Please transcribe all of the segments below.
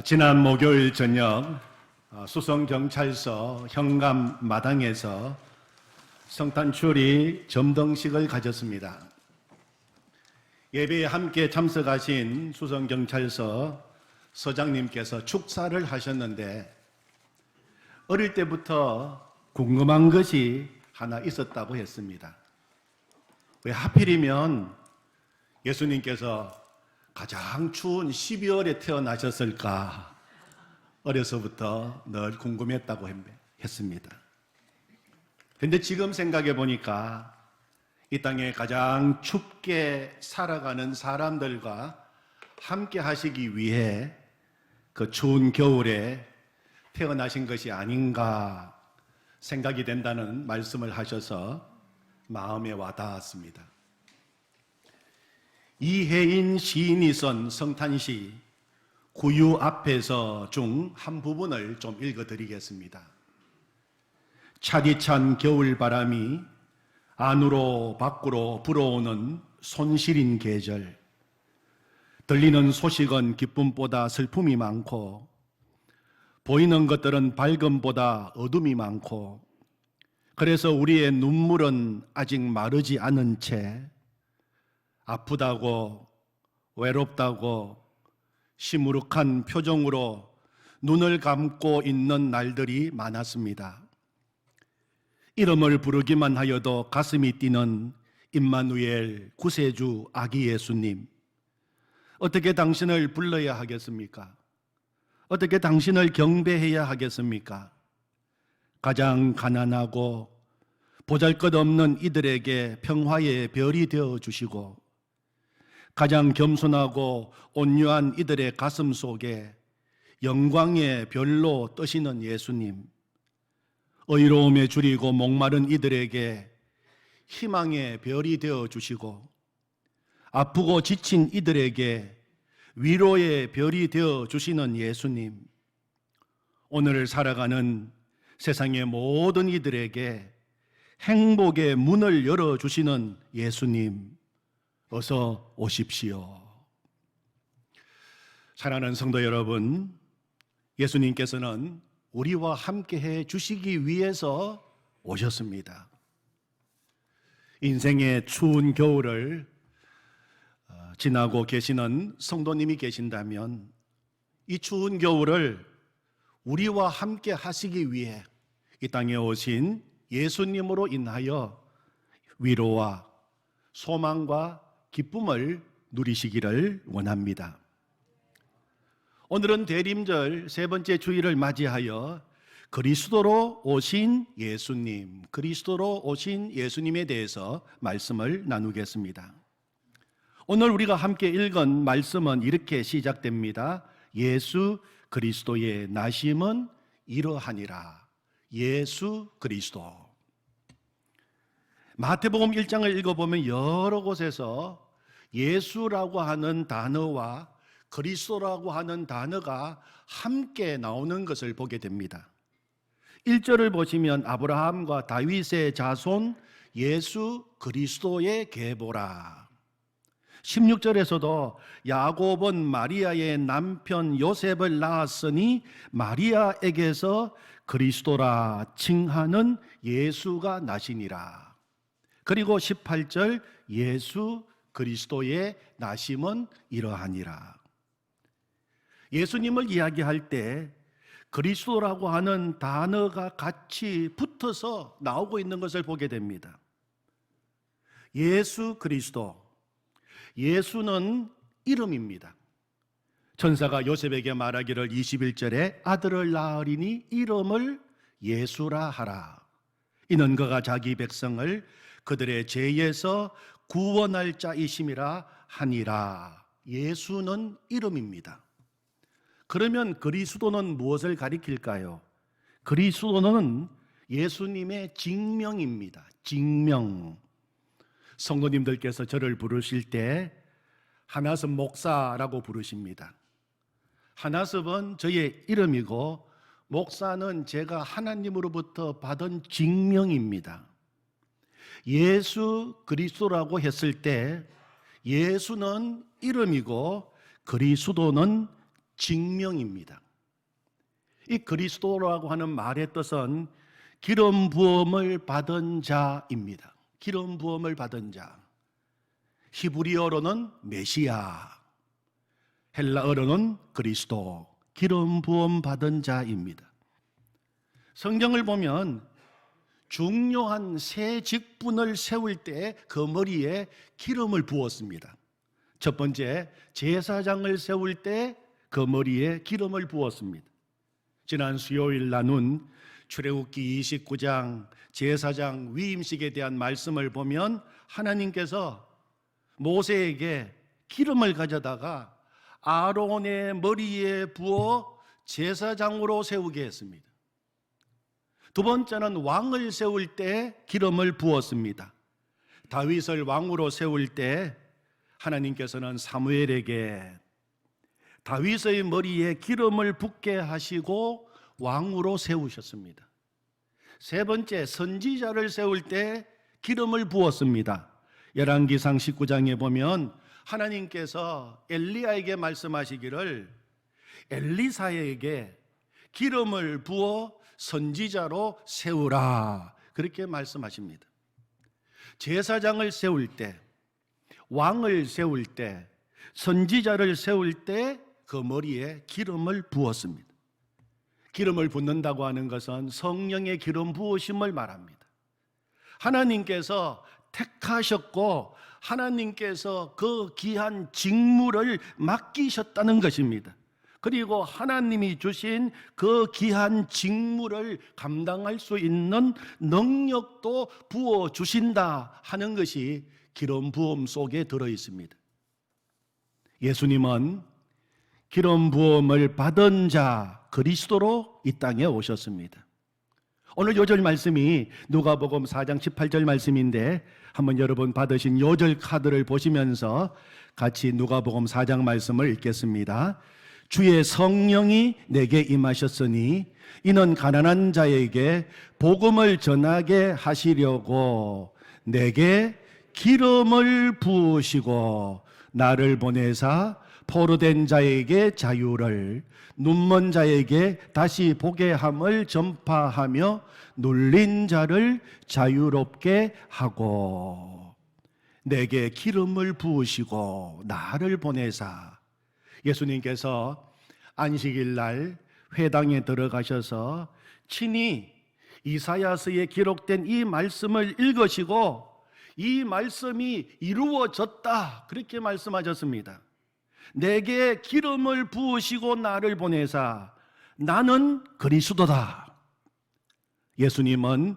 지난 목요일 저녁 수성경찰서 현관 마당에서 성탄추리 점등식을 가졌습니다. 예배에 함께 참석하신 수성경찰서 서장님께서 축사를 하셨는데 어릴 때부터 궁금한 것이 하나 있었다고 했습니다. 왜 하필이면 예수님께서 가장 추운 12월에 태어나셨을까? 어려서부터 늘 궁금했다고 했습니다. 그런데 지금 생각해 보니까 이 땅에 가장 춥게 살아가는 사람들과 함께 하시기 위해 그 추운 겨울에 태어나신 것이 아닌가 생각이 된다는 말씀을 하셔서 마음에 와닿았습니다. 이혜인 시인이 쓴 성탄시 구유 앞에서 중 한 부분을 좀 읽어드리겠습니다. 차디찬 겨울바람이 안으로 밖으로 불어오는 손시린 계절, 들리는 소식은 기쁨보다 슬픔이 많고 보이는 것들은 밝음보다 어둠이 많고 그래서 우리의 눈물은 아직 마르지 않은 채 아프다고 외롭다고 시무룩한 표정으로 눈을 감고 있는 날들이 많았습니다. 이름을 부르기만 하여도 가슴이 뛰는 임마누엘 구세주 아기 예수님, 어떻게 당신을 불러야 하겠습니까? 어떻게 당신을 경배해야 하겠습니까? 가장 가난하고 보잘것없는 이들에게 평화의 별이 되어 주시고 가장 겸손하고 온유한 이들의 가슴 속에 영광의 별로 뜨시는 예수님, 의로움에 줄이고 목마른 이들에게 희망의 별이 되어 주시고 아프고 지친 이들에게 위로의 별이 되어 주시는 예수님, 오늘 살아가는 세상의 모든 이들에게 행복의 문을 열어주시는 예수님, 어서 오십시오. 사랑하는 성도 여러분, 예수님께서는 우리와 함께 해 주시기 위해서 오셨습니다. 인생의 추운 겨울을 지나고 계시는 성도님이 계신다면 이 추운 겨울을 우리와 함께 하시기 위해 이 땅에 오신 예수님으로 인하여 위로와 소망과 기쁨을 누리시기를 원합니다. 오늘은 대림절 세 번째 주일을 맞이하여 그리스도로 오신 예수님, 그리스도로 오신 예수님에 대해서 말씀을 나누겠습니다. 오늘 우리가 함께 읽은 말씀은 이렇게 시작됩니다. 예수 그리스도의 나심은 이러하니라. 예수 그리스도. 마태복음 1장을 읽어보면 여러 곳에서 예수라고 하는 단어와 그리스도라고 하는 단어가 함께 나오는 것을 보게 됩니다. 1절을 보시면 아브라함과 다윗의 자손 예수 그리스도의 계보라. 16절에서도 야곱은 마리아의 남편 요셉을 낳았으니 마리아에게서 그리스도라 칭하는 예수가 나시니라. 그리고 18절 예수 그리스도의 나심은 이러하니라. 예수님을 이야기할 때 그리스도라고 하는 단어가 같이 붙어서 나오고 있는 것을 보게 됩니다. 예수 그리스도. 예수는 이름입니다. 천사가 요셉에게 말하기를 21절에 아들을 낳으리니 이름을 예수라 하라. 이는 그가 자기 백성을 그들의 죄에서 구원할 자이심이라 하니라. 예수는 이름입니다. 그러면 그리스도는 무엇을 가리킬까요? 그리스도는 예수님의 직명입니다. 직명. 성도님들께서 저를 부르실 때 하나섭 목사라고 부르십니다. 하나섭은 저의 이름이고 목사는 제가 하나님으로부터 받은 직명입니다. 예수 그리스도라고 했을 때 예수는 이름이고 그리스도는 증명입니다. 이 그리스도라고 하는 말의 뜻은 기름 부음을 받은 자입니다. 기름 부음을 받은 자. 히브리어로는 메시아, 헬라어로는 그리스도, 기름 부음 받은 자입니다. 성경을 보면 중요한 세 직분을 세울 때 그 머리에 기름을 부었습니다. 첫 번째, 제사장을 세울 때 그 머리에 기름을 부었습니다. 지난 수요일 나눈 출애굽기 29장 제사장 위임식에 대한 말씀을 보면 하나님께서 모세에게 기름을 가져다가 아론의 머리에 부어 제사장으로 세우게 했습니다. 두 번째는 왕을 세울 때 기름을 부었습니다. 다윗을 왕으로 세울 때 하나님께서는 사무엘에게 다윗의 머리에 기름을 붓게 하시고 왕으로 세우셨습니다. 세 번째, 선지자를 세울 때 기름을 부었습니다. 열왕기상 19장에 보면 하나님께서 엘리야에게 말씀하시기를 엘리사에게 기름을 부어 선지자로 세우라, 그렇게 말씀하십니다. 제사장을 세울 때, 왕을 세울 때, 선지자를 세울 때 그 머리에 기름을 부었습니다. 기름을 붓는다고 하는 것은 성령의 기름 부으심을 말합니다. 하나님께서 택하셨고 하나님께서 그 귀한 직무를 맡기셨다는 것입니다. 그리고 하나님이 주신 그 귀한 직무를 감당할 수 있는 능력도 부어주신다 하는 것이 기름 부음 속에 들어 있습니다. 예수님은 기름 부음을 받은 자 그리스도로 이 땅에 오셨습니다. 오늘 요절 말씀이 누가복음 4장 18절 말씀인데 한번 여러분 받으신 요절 카드를 보시면서 같이 누가복음 4장 말씀을 읽겠습니다. 주의 성령이 내게 임하셨으니 이는 가난한 자에게 복음을 전하게 하시려고 내게 기름을 부으시고 나를 보내사 포로된 자에게 자유를, 눈먼 자에게 다시 보게 함을 전파하며 눌린 자를 자유롭게 하고 내게 기름을 부으시고 나를 보내사. 예수님께서 안식일 날 회당에 들어가셔서 친히 이사야서에 기록된 이 말씀을 읽으시고 이 말씀이 이루어졌다, 그렇게 말씀하셨습니다. 내게 기름을 부으시고 나를 보내사 나는 그리스도다. 예수님은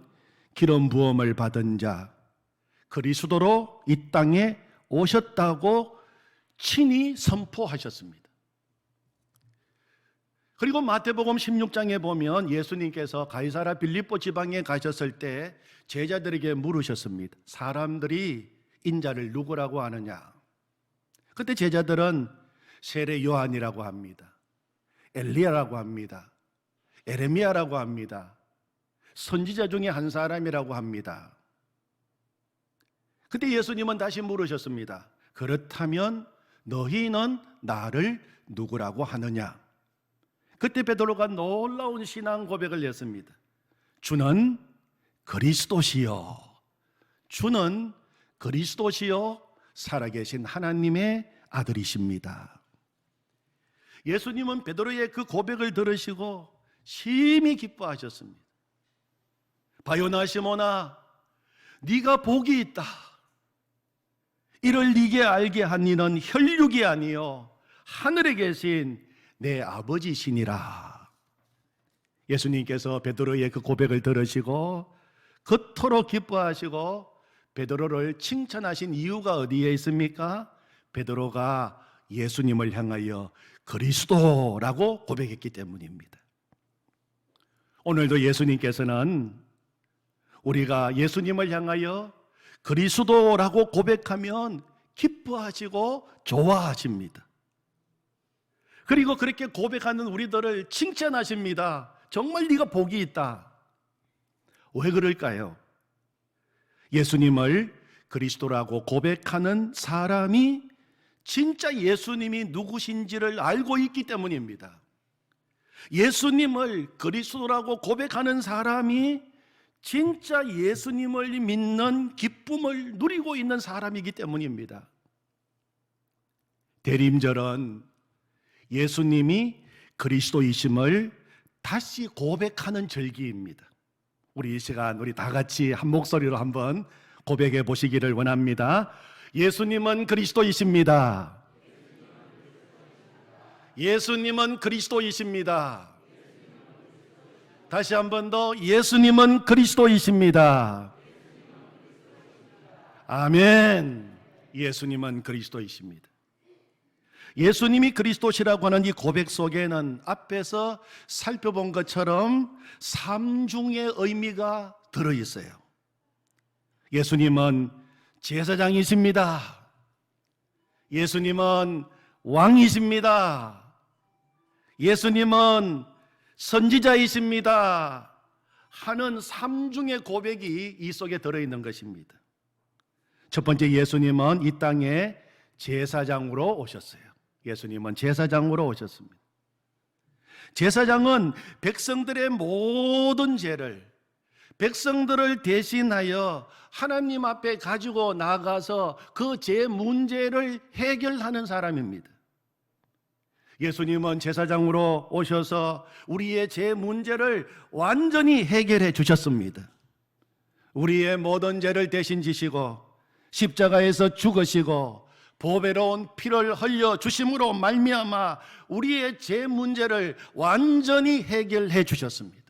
기름 부음을 받은 자 그리스도로 이 땅에 오셨다고 친히 선포하셨습니다. 그리고 마태복음 16장에 보면 예수님께서 가이사라 빌립보 지방에 가셨을 때 제자들에게 물으셨습니다. 사람들이 인자를 누구라고 하느냐? 그때 제자들은 세례 요한이라고 합니다. 엘리야라고 합니다. 에레미야라고 합니다. 선지자 중에 한 사람이라고 합니다. 그때 예수님은 다시 물으셨습니다. 그렇다면 너희는 나를 누구라고 하느냐? 그때 베드로가 놀라운 신앙 고백을 했습니다. 주는 그리스도시요, 주는 그리스도시요 살아계신 하나님의 아들이십니다. 예수님은 베드로의 그 고백을 들으시고 심히 기뻐하셨습니다. 바요나 시몬아, 네가 복이 있다. 이를 네게 알게 한 이는 혈육이 아니요 하늘에 계신 내 아버지시니라. 예수님께서 베드로의 그 고백을 들으시고 그토록 기뻐하시고 베드로를 칭찬하신 이유가 어디에 있습니까? 베드로가 예수님을 향하여 그리스도라고 고백했기 때문입니다. 오늘도 예수님께서는 우리가 예수님을 향하여 그리스도라고 고백하면 기뻐하시고 좋아하십니다. 그리고 그렇게 고백하는 우리들을 칭찬하십니다. 정말 네가 복이 있다. 왜 그럴까요? 예수님을 그리스도라고 고백하는 사람이 진짜 예수님이 누구신지를 알고 있기 때문입니다. 예수님을 그리스도라고 고백하는 사람이 진짜 예수님을 믿는 기쁨을 누리고 있는 사람이기 때문입니다. 대림절은 예수님이 그리스도이심을 다시 고백하는 절기입니다. 우리 이 시간 우리 다 같이 한 목소리로 한번 고백해 보시기를 원합니다. 예수님은 그리스도이십니다. 예수님은 그리스도이십니다. 다시 한 번 더, 예수님은 그리스도이십니다. 아멘. 예수님은 그리스도이십니다. 예수님이 그리스도시라고 하는 이 고백 속에는 앞에서 살펴본 것처럼 삼중의 의미가 들어있어요. 예수님은 제사장이십니다. 예수님은 왕이십니다. 예수님은 선지자이십니다 하는 삼중의 고백이 이 속에 들어있는 것입니다. 첫 번째, 예수님은 이 땅에 제사장으로 오셨어요. 예수님은 제사장으로 오셨습니다. 제사장은 백성들의 모든 죄를, 백성들을 대신하여 하나님 앞에 가지고 나가서 그 죄 문제를 해결하는 사람입니다. 예수님은 제사장으로 오셔서 우리의 죄 문제를 완전히 해결해 주셨습니다. 우리의 모든 죄를 대신 지시고 십자가에서 죽으시고 보배로운 피를 흘려 주심으로 말미암아 우리의 죄 문제를 완전히 해결해 주셨습니다.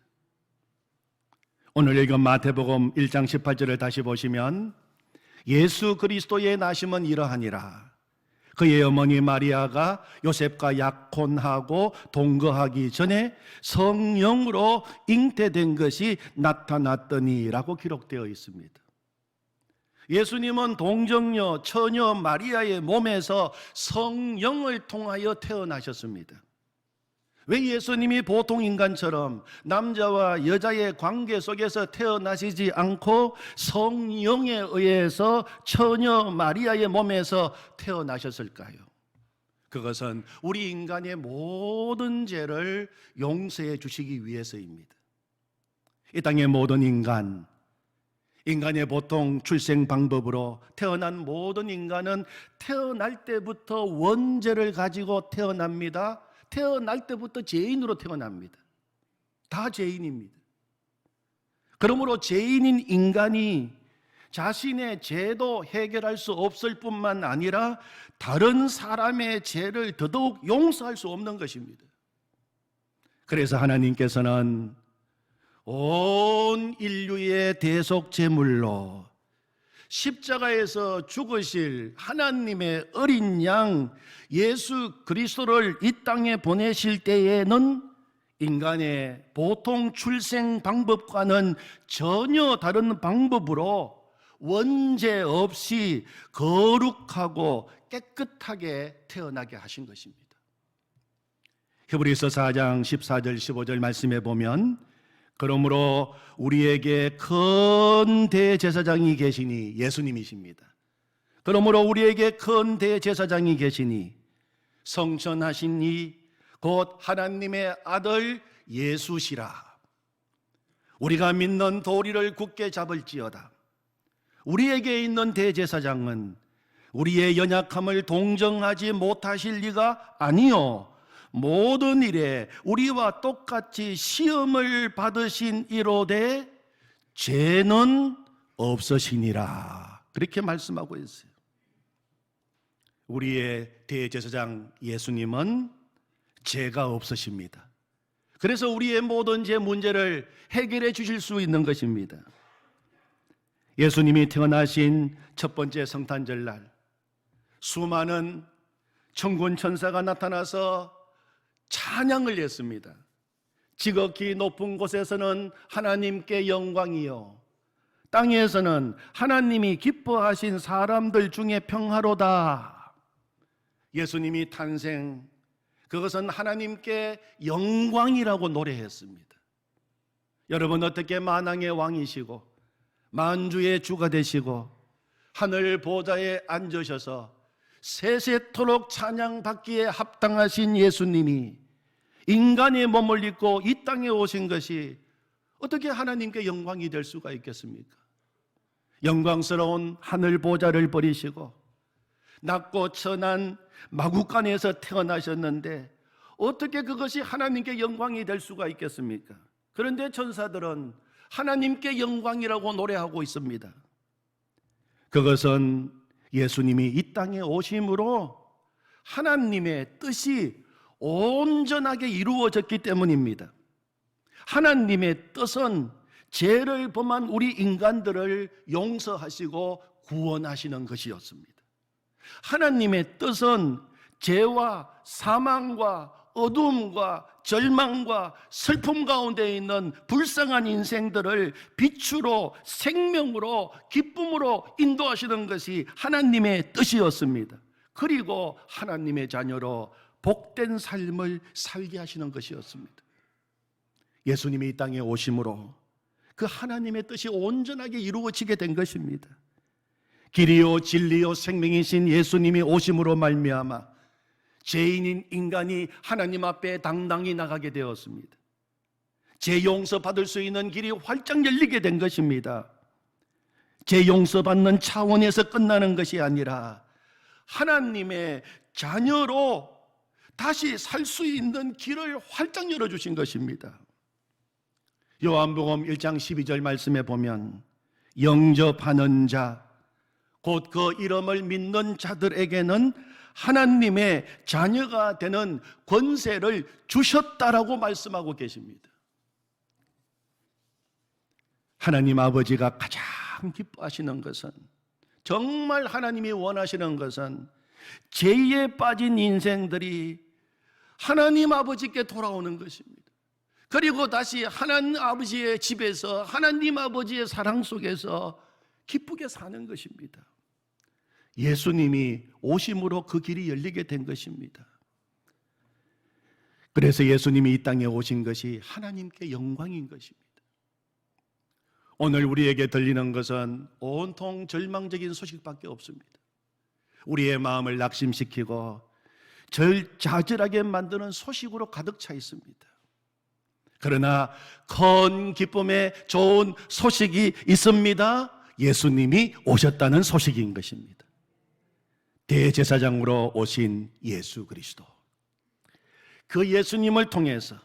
오늘 읽은 마태복음 1장 18절을 다시 보시면 예수 그리스도의 나심은 이러하니라. 그의 어머니 마리아가 요셉과 약혼하고 동거하기 전에 성령으로 잉태된 것이 나타났더니라고 기록되어 있습니다. 예수님은 동정녀 처녀 마리아의 몸에서 성령을 통하여 태어나셨습니다. 왜 예수님이 보통 인간처럼 남자와 여자의 관계 속에서 태어나시지 않고 성령에 의해서 처녀 마리아의 몸에서 태어나셨을까요? 그것은 우리 인간의 모든 죄를 용서해 주시기 위해서입니다. 이 땅의 모든 인간의 보통 출생 방법으로 태어난 모든 인간은 태어날 때부터 원죄를 가지고 태어납니다. 태어날 때부터 죄인으로 태어납니다. 다 죄인입니다. 그러므로 죄인인 인간이 자신의 죄도 해결할 수 없을 뿐만 아니라 다른 사람의 죄를 더더욱 용서할 수 없는 것입니다. 그래서 하나님께서는 온 인류의 대속 제물로 십자가에서 죽으실 하나님의 어린 양 예수 그리스도를 이 땅에 보내실 때에는 인간의 보통 출생 방법과는 전혀 다른 방법으로 원죄 없이 거룩하고 깨끗하게 태어나게 하신 것입니다. 히브리서 4장 14절 15절 말씀에 보면 그러므로 우리에게 큰 대제사장이 계시니 예수님이십니다. 그러므로 우리에게 큰 대제사장이 계시니 성천하신 이 곧 하나님의 아들 예수시라. 우리가 믿는 도리를 굳게 잡을지어다. 우리에게 있는 대제사장은 우리의 연약함을 동정하지 못하실 리가 아니요 모든 일에 우리와 똑같이 시험을 받으신 이로되 죄는 없으시니라. 그렇게 말씀하고 있어요. 우리의 대제사장 예수님은 죄가 없으십니다. 그래서 우리의 모든 죄 문제를 해결해 주실 수 있는 것입니다. 예수님이 태어나신 첫 번째 성탄절날 수많은 천군 천사가 나타나서 찬양을 했습니다. 지극히 높은 곳에서는 하나님께 영광이요 땅에서는 하나님이 기뻐하신 사람들 중에 평화로다. 예수님이 탄생, 그것은 하나님께 영광이라고 노래했습니다. 여러분, 어떻게 만왕의 왕이시고 만주의 주가 되시고 하늘 보좌에 앉으셔서 세세토록 찬양받기에 합당하신 예수님이 인간의 몸을 입고 이 땅에 오신 것이 어떻게 하나님께 영광이 될 수가 있겠습니까? 영광스러운 하늘 보좌를 버리시고 낮고 천한 마구간에서 태어나셨는데 어떻게 그것이 하나님께 영광이 될 수가 있겠습니까? 그런데 천사들은 하나님께 영광이라고 노래하고 있습니다. 그것은 예수님이 이 땅에 오심으로 하나님의 뜻이 온전하게 이루어졌기 때문입니다. 하나님의 뜻은 죄를 범한 우리 인간들을 용서하시고 구원하시는 것이었습니다. 하나님의 뜻은 죄와 사망과 어둠과 절망과 슬픔 가운데 있는 불쌍한 인생들을 빛으로 생명으로 기쁨으로 인도하시는 것이 하나님의 뜻이었습니다. 그리고 하나님의 자녀로 복된 삶을 살게 하시는 것이었습니다. 예수님이 이 땅에 오심으로 그 하나님의 뜻이 온전하게 이루어지게 된 것입니다. 길이요 진리요 생명이신 예수님이 오심으로 말미암아 죄인인 인간이 하나님 앞에 당당히 나가게 되었습니다. 죄 용서받을 수 있는 길이 활짝 열리게 된 것입니다. 죄 용서받는 차원에서 끝나는 것이 아니라 하나님의 자녀로 다시 살 수 있는 길을 활짝 열어주신 것입니다. 요한복음 1장 12절 말씀에 보면 영접하는 자, 곧 그 이름을 믿는 자들에게는 하나님의 자녀가 되는 권세를 주셨다라고 말씀하고 계십니다. 하나님 아버지가 가장 기뻐하시는 것은, 정말 하나님이 원하시는 것은 죄에 빠진 인생들이 하나님 아버지께 돌아오는 것입니다. 그리고 다시 하나님 아버지의 집에서 하나님 아버지의 사랑 속에서 기쁘게 사는 것입니다. 예수님이 오심으로 그 길이 열리게 된 것입니다. 그래서 예수님이 이 땅에 오신 것이 하나님께 영광인 것입니다. 오늘 우리에게 들리는 것은 온통 절망적인 소식밖에 없습니다. 우리의 마음을 낙심시키고 절자절하게 만드는 소식으로 가득 차 있습니다. 그러나 큰 기쁨의 좋은 소식이 있습니다. 예수님이 오셨다는 소식인 것입니다. 대제사장으로 오신 예수 그리스도, 그 예수님을 통해서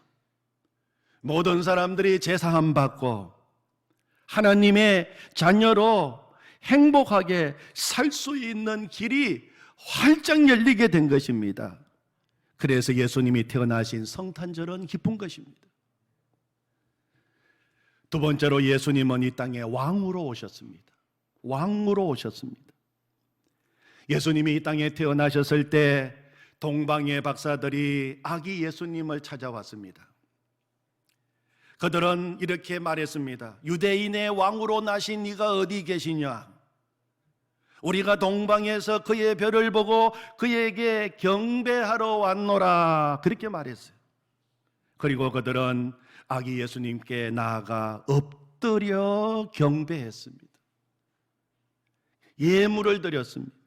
모든 사람들이 제사함 받고 하나님의 자녀로 행복하게 살 수 있는 길이 활짝 열리게 된 것입니다. 그래서 예수님이 태어나신 성탄절은 기쁜 것입니다. 두 번째로 예수님은 이 땅에 왕으로 오셨습니다. 왕으로 오셨습니다. 예수님이 이 땅에 태어나셨을 때 동방의 박사들이 아기 예수님을 찾아왔습니다. 그들은 이렇게 말했습니다. 유대인의 왕으로 나신 이가 어디 계시냐? 우리가 동방에서 그의 별을 보고 그에게 경배하러 왔노라. 그렇게 말했어요. 그리고 그들은 아기 예수님께 나아가 엎드려 경배했습니다. 예물을 드렸습니다.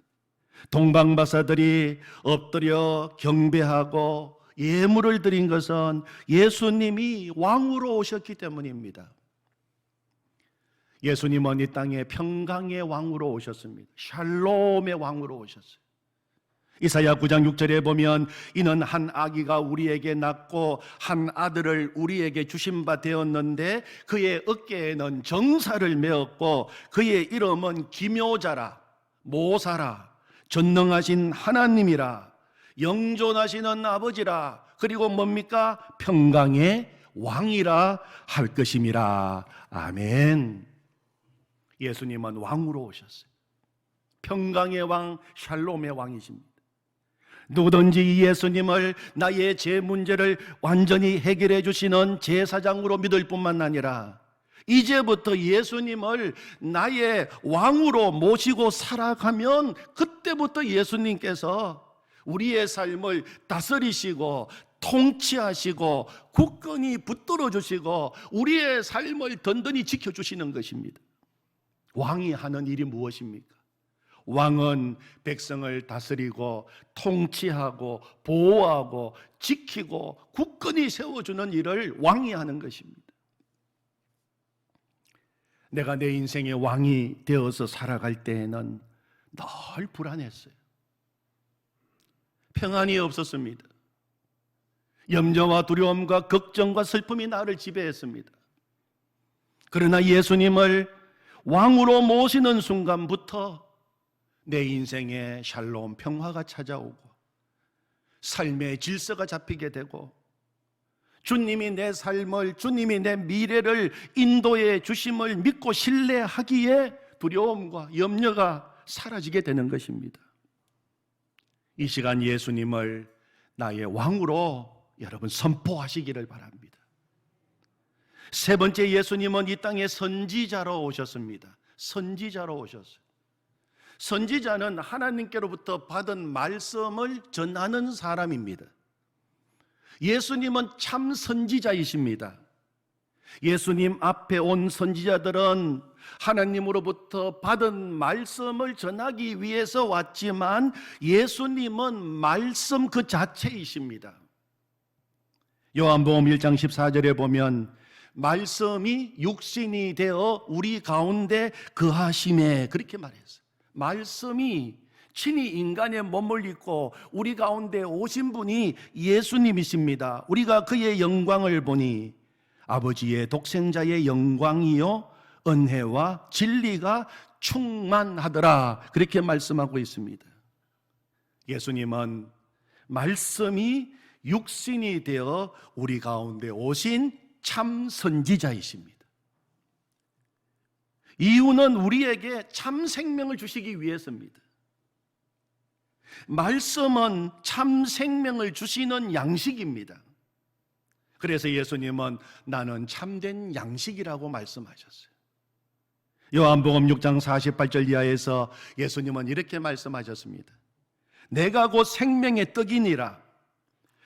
동방 박사들이 엎드려 경배하고 예물을 드린 것은 예수님이 왕으로 오셨기 때문입니다. 예수님은 이 땅에 평강의 왕으로 오셨습니다. 샬롬의 왕으로 오셨어요. 이사야 9장 6절에 보면 이는 한 아기가 우리에게 낳고 한 아들을 우리에게 주신 바 되었는데 그의 어깨에는 정사를 메었고 그의 이름은 기묘자라, 모사라, 전능하신 하나님이라, 영존하시는 아버지라, 그리고 뭡니까? 평강의 왕이라 할 것임이라. 아멘. 예수님은 왕으로 오셨어요. 평강의 왕, 샬롬의 왕이십니다. 누구든지 이 예수님을 나의 죄 문제를 완전히 해결해 주시는 제사장으로 믿을 뿐만 아니라 이제부터 예수님을 나의 왕으로 모시고 살아가면 그때부터 예수님께서 우리의 삶을 다스리시고 통치하시고 굳건히 붙들어 주시고 우리의 삶을 든든히 지켜주시는 것입니다. 왕이 하는 일이 무엇입니까? 왕은 백성을 다스리고 통치하고 보호하고 지키고 굳건히 세워주는 일을 왕이 하는 것입니다. 내가 내 인생의 왕이 되어서 살아갈 때에는 늘 불안했어요. 평안이 없었습니다. 염려와 두려움과 걱정과 슬픔이 나를 지배했습니다. 그러나 예수님을 왕으로 모시는 순간부터 내 인생에 샬롬 평화가 찾아오고 삶의 질서가 잡히게 되고 주님이 내 삶을, 주님이 내 미래를 인도해 주심을 믿고 신뢰하기에 두려움과 염려가 사라지게 되는 것입니다. 이 시간 예수님을 나의 왕으로 여러분 선포하시기를 바랍니다. 세 번째, 예수님은 이 땅에 선지자로 오셨습니다. 선지자로 오셨어요. 선지자는 하나님께로부터 받은 말씀을 전하는 사람입니다. 예수님은 참 선지자이십니다. 예수님 앞에 온 선지자들은 하나님으로부터 받은 말씀을 전하기 위해서 왔지만 예수님은 말씀 그 자체이십니다. 요한복음 1장 14절에 보면 말씀이 육신이 되어 우리 가운데 거하심에, 그렇게 말했어요. 말씀이 친히 인간의 몸을 입고 우리 가운데 오신 분이 예수님이십니다. 우리가 그의 영광을 보니 아버지의 독생자의 영광이요 은혜와 진리가 충만하더라, 그렇게 말씀하고 있습니다. 예수님은 말씀이 육신이 되어 우리 가운데 오신 참 선지자이십니다. 이유는 우리에게 참 생명을 주시기 위해서입니다. 말씀은 참 생명을 주시는 양식입니다. 그래서 예수님은 나는 참된 양식이라고 말씀하셨어요. 요한복음 6장 48절 이하에서 예수님은 이렇게 말씀하셨습니다. 내가 곧 생명의 떡이니라.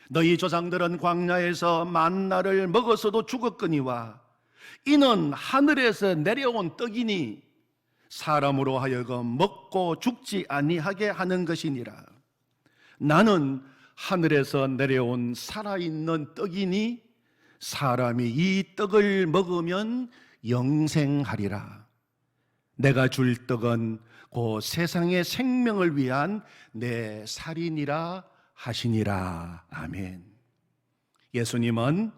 너희 조상들은 광야에서 만나를 먹어서도 죽었거니와 이는 하늘에서 내려온 떡이니 사람으로 하여금 먹고 죽지 아니하게 하는 것이니라. 나는 하늘에서 내려온 살아있는 떡이니 사람이 이 떡을 먹으면 영생하리라. 내가 줄 떡은 그 세상의 생명을 위한 내 살이니라 하시니라. 아멘. 예수님은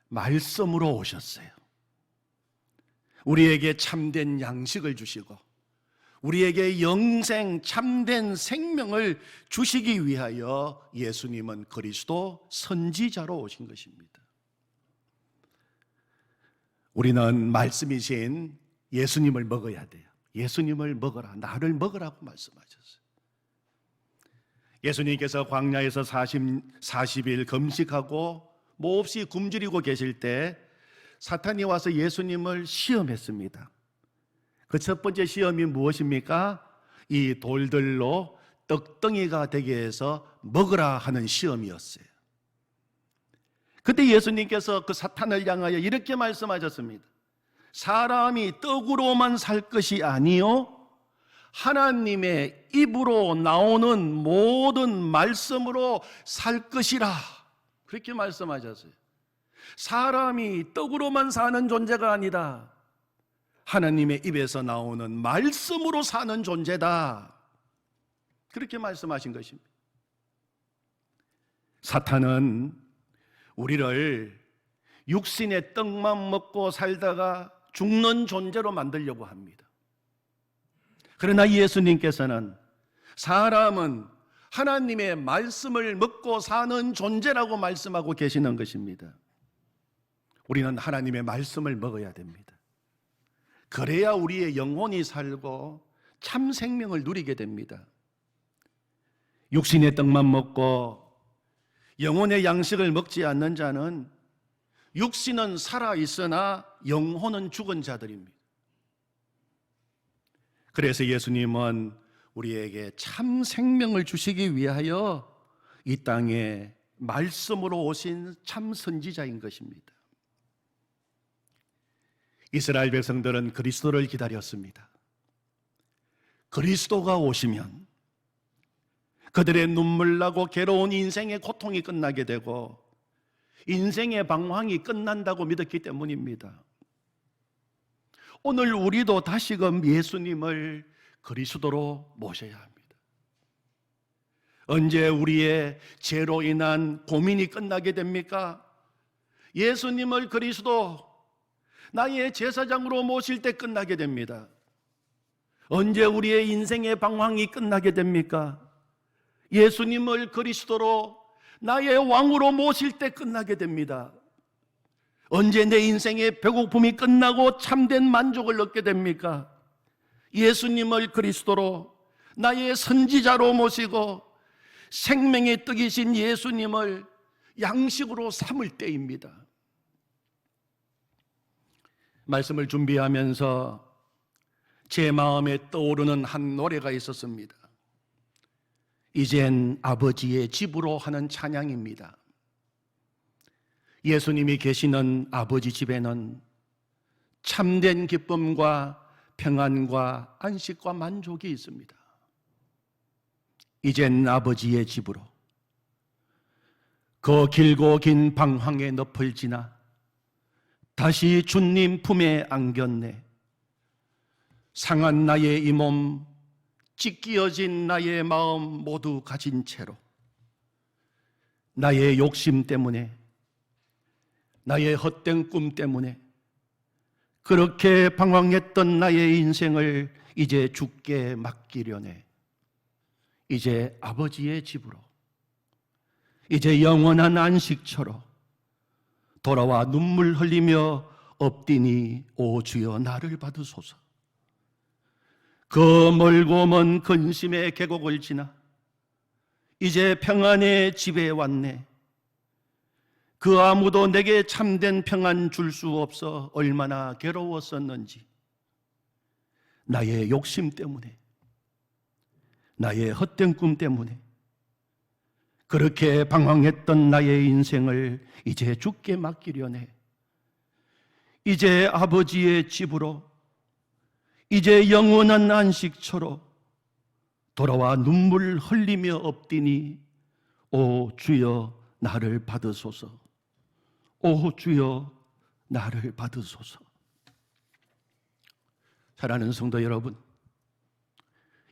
말씀으로 오셨어요. 우리에게 참된 양식을 주시고 우리에게 영생, 참된 생명을 주시기 위하여 예수님은 그리스도 선지자로 오신 것입니다. 우리는 말씀이신 예수님을 먹어야 돼요. 예수님을 먹어라, 나를 먹으라고 말씀하셨어요. 예수님께서 광야에서 40일 금식하고 몹시 굶주리고 계실 때 사탄이 와서 예수님을 시험했습니다. 그 첫 번째 시험이 무엇입니까? 이 돌들로 떡덩이가 되게 해서 먹으라 하는 시험이었어요. 그때 예수님께서 그 사탄을 향하여 이렇게 말씀하셨습니다. 사람이 떡으로만 살 것이 아니요 하나님의 입으로 나오는 모든 말씀으로 살 것이라, 그렇게 말씀하셨어요. 사람이 떡으로만 사는 존재가 아니다. 하나님의 입에서 나오는 말씀으로 사는 존재다, 그렇게 말씀하신 것입니다. 사탄은 우리를 육신의 떡만 먹고 살다가 죽는 존재로 만들려고 합니다. 그러나 예수님께서는 사람은 하나님의 말씀을 먹고 사는 존재라고 말씀하고 계시는 것입니다. 우리는 하나님의 말씀을 먹어야 됩니다. 그래야 우리의 영혼이 살고 참 생명을 누리게 됩니다. 육신의 떡만 먹고 영혼의 양식을 먹지 않는 자는 육신은 살아있으나 영혼은 죽은 자들입니다. 그래서 예수님은 우리에게 참 생명을 주시기 위하여 이 땅에 말씀으로 오신 참 선지자인 것입니다. 이스라엘 백성들은 그리스도를 기다렸습니다. 그리스도가 오시면 그들의 눈물 나고 괴로운 인생의 고통이 끝나게 되고 인생의 방황이 끝난다고 믿었기 때문입니다. 오늘 우리도 다시금 예수님을 그리스도로 모셔야 합니다. 언제 우리의 죄로 인한 고민이 끝나게 됩니까? 예수님을 그리스도, 나의 제사장으로 모실 때 끝나게 됩니다. 언제 우리의 인생의 방황이 끝나게 됩니까? 예수님을 그리스도로, 나의 왕으로 모실 때 끝나게 됩니다. 언제 내 인생의 배고픔이 끝나고 참된 만족을 얻게 됩니까? 예수님을 그리스도로, 나의 선지자로 모시고 생명의 떡이신 예수님을 양식으로 삼을 때입니다. 말씀을 준비하면서 제 마음에 떠오르는 한 노래가 있었습니다. 이젠 아버지의 집으로 하는 찬양입니다. 예수님이 계시는 아버지 집에는 참된 기쁨과 평안과 안식과 만족이 있습니다. 이젠 아버지의 집으로, 그 길고 긴 방황의 늪을 지나 다시 주님 품에 안겼네. 상한 나의 이 몸, 찢기어진 나의 마음 모두 가진 채로 나의 욕심 때문에, 나의 헛된 꿈 때문에 그렇게 방황했던 나의 인생을 이제 주께 맡기려네. 이제 아버지의 집으로, 이제 영원한 안식처로 돌아와 눈물 흘리며 엎디니 오 주여 나를 받으소서. 그 멀고 먼 근심의 계곡을 지나 이제 평안의 집에 왔네. 그 아무도 내게 참된 평안 줄 수 없어 얼마나 괴로웠었는지, 나의 욕심 때문에, 나의 헛된 꿈 때문에 그렇게 방황했던 나의 인생을 이제 주께 맡기려네. 이제 아버지의 집으로, 이제 영원한 안식처로 돌아와 눈물 흘리며 엎디니 오 주여 나를 받으소서. 오 주여 나를 받으소서. 사랑하는 성도 여러분,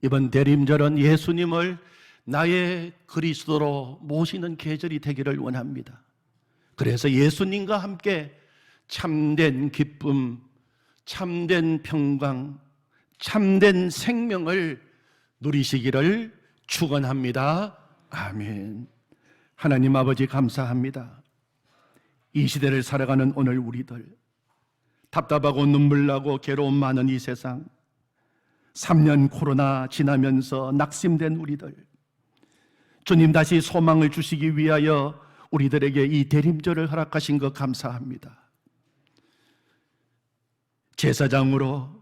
이번 대림절은 예수님을 나의 그리스도로 모시는 계절이 되기를 원합니다. 그래서 예수님과 함께 참된 기쁨, 참된 평강, 참된 생명을 누리시기를 축원합니다. 아멘. 하나님 아버지 감사합니다. 이 시대를 살아가는 오늘 우리들, 답답하고 눈물 나고 괴로움 많은 이 세상, 3년 코로나 지나면서 낙심된 우리들, 주님 다시 소망을 주시기 위하여 우리들에게 이 대림절을 허락하신 것 감사합니다. 제사장으로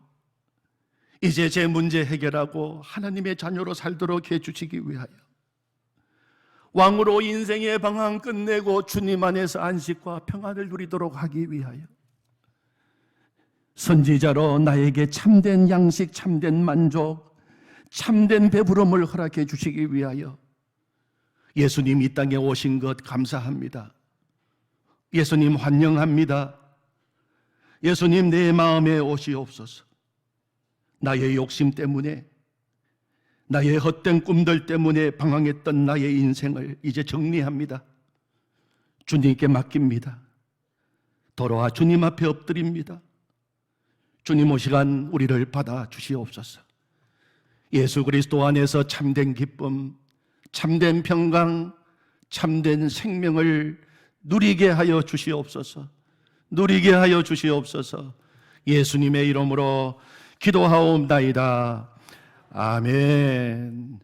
이제 제 문제 해결하고 하나님의 자녀로 살도록 해주시기 위하여, 왕으로 인생의 방황 끝내고 주님 안에서 안식과 평안을 누리도록 하기 위하여, 선지자로 나에게 참된 양식, 참된 만족, 참된 배부름을 허락해 주시기 위하여 예수님 이 땅에 오신 것 감사합니다. 예수님 환영합니다. 예수님 내 마음에 오시옵소서. 나의 욕심 때문에, 나의 헛된 꿈들 때문에 방황했던 나의 인생을 이제 정리합니다. 주님께 맡깁니다. 돌아와 주님 앞에 엎드립니다. 주님 오 시간 우리를 받아 주시옵소서. 예수 그리스도 안에서 참된 기쁨, 참된 평강, 참된 생명을 누리게 하여 주시옵소서. 누리게 하여 주시옵소서. 예수님의 이름으로 기도하옵나이다. 아멘.